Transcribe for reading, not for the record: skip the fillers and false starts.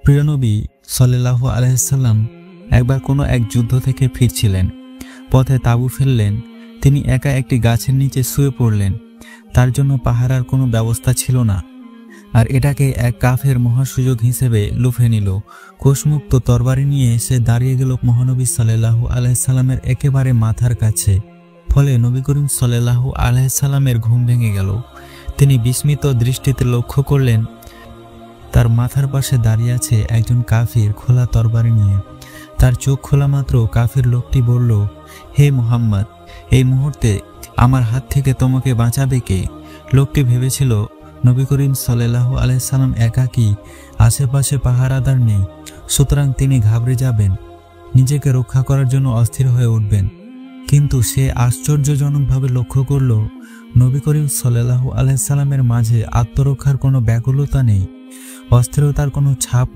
প্রিয় নবী সাল্লাল্লাহু আলাইহি সাল্লাম একবার কোনো এক যুদ্ধ থেকে ফিরছিলেন। পথে তাঁবু ফেললেন। তিনি একা একটি গাছের নিচে শুয়ে পড়লেন। তার জন্য পাহারার কোনো ব্যবস্থা ছিল না, আর এটাকে এক কাফের মহাসুযোগ হিসেবে লুফে নিল। কোষমুক্ত তরবারি নিয়ে সে দাঁড়িয়ে গেল মহানবী সাল্লাল্লাহু আলাইহি সাল্লামের একেবারে মাথার কাছে। ফলে নবী করিম সাল্লাল্লাহু আলাইহি সাল্লামের ঘুম ভেঙে গেল। তিনি বিস্মিত দৃষ্টিতে লক্ষ্য করলেন তার মাথার পাশে দাঁড়িয়ে আছে একজন কাফির খোলা তরবারি নিয়ে। তার চোখ খোলা মাত্র কাফির লোকটি বলল, হে মুহাম্মদ, এই মুহূর্তে আমার হাত থেকে তোমাকে বাঁচাবে কে? লোকটি ভেবেছিল নবী করিম সাল্লাল্লাহু আলাইহি সাল্লাম একাকী, আশেপাশে পাহারাদার নেই, সুতরাং তিনি ঘাবড়ে যাবেন, নিজেকে রক্ষা করার জন্য অস্থির হয়ে উঠবেন। কিন্তু সে আশ্চর্যজনকভাবে লক্ষ্য করল নবী করিম সাল্লাল্লাহু আলাইহি সাল্লামের মাঝে আত্মরক্ষার কোনো ব্যাকুলতা নেই, অস্থিরতার কোনো ছাপ